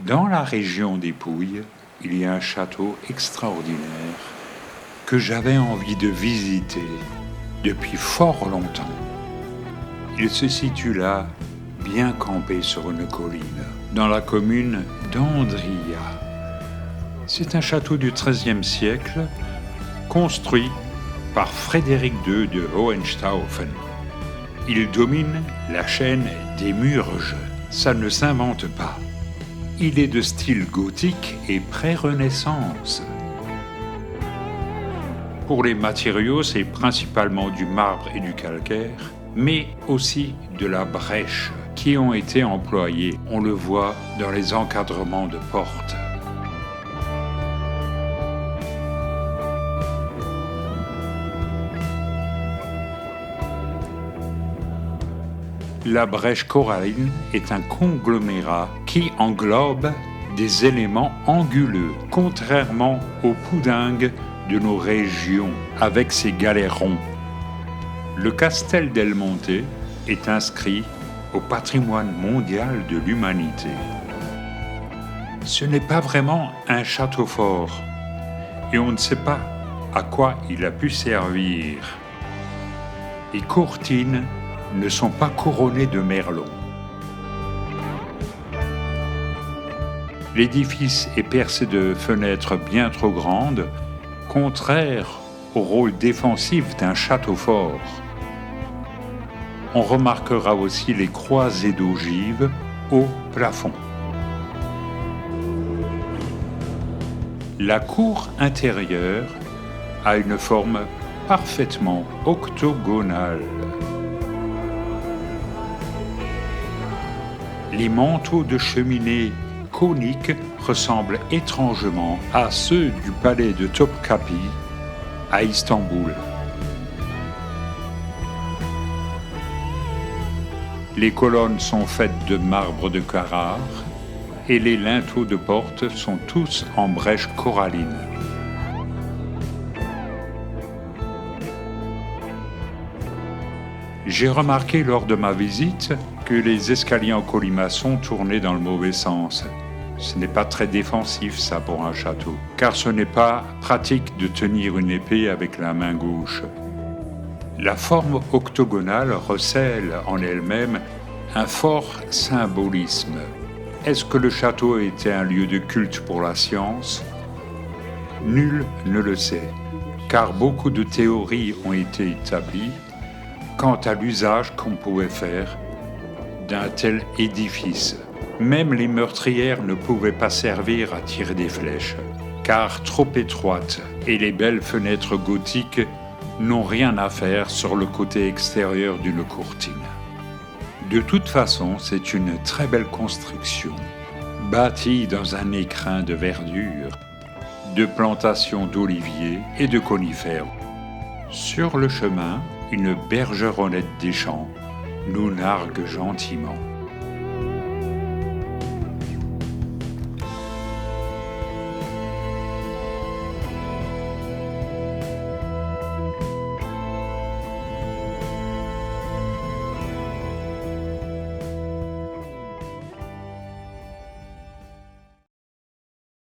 Dans la région des Pouilles, il y a un château extraordinaire que j'avais envie de visiter depuis fort longtemps. Il se situe là, bien campé sur une colline, dans la commune d'Andria. C'est un château du XIIIe siècle, construit par Frédéric II de Hohenstaufen. Il domine la chaîne des Murges, ça ne s'invente pas. Il est de style gothique et pré-Renaissance. Pour les matériaux, c'est principalement du marbre et du calcaire, mais aussi de la brèche qui ont été employés. On le voit dans les encadrements de portes. La brèche coralline est un conglomérat qui englobe des éléments anguleux, contrairement au poudingue de nos régions avec ses galets ronds. Le Castel del Monte est inscrit au patrimoine mondial de l'humanité. Ce n'est pas vraiment un château fort et on ne sait pas à quoi il a pu servir. Les courtines ne sont pas couronnées de merlons. L'édifice est percé de fenêtres bien trop grandes, contraire au rôle défensif d'un château fort. On remarquera aussi les croisées d'ogives au plafond. La cour intérieure a une forme parfaitement octogonale. Les manteaux de cheminée coniques ressemblent étrangement à ceux du palais de Topkapi à Istanbul. Les colonnes sont faites de marbre de Carrare et les linteaux de porte sont tous en brèche coralline. J'ai remarqué lors de ma visite que les escaliers en colimaçon tournaient dans le mauvais sens. Ce n'est pas très défensif ça pour un château, car ce n'est pas pratique de tenir une épée avec la main gauche. La forme octogonale recèle en elle-même un fort symbolisme. Est-ce que le château était un lieu de culte pour la science ? Nul ne le sait, car beaucoup de théories ont été établies quant à l'usage qu'on pouvait faire d'un tel édifice. Même les meurtrières ne pouvaient pas servir à tirer des flèches, car trop étroites, et les belles fenêtres gothiques n'ont rien à faire sur le côté extérieur d'une courtine. De toute façon, c'est une très belle construction, bâtie dans un écrin de verdure, de plantations d'oliviers et de conifères. Sur le chemin, une bergeronnette des champs nous nargue gentiment.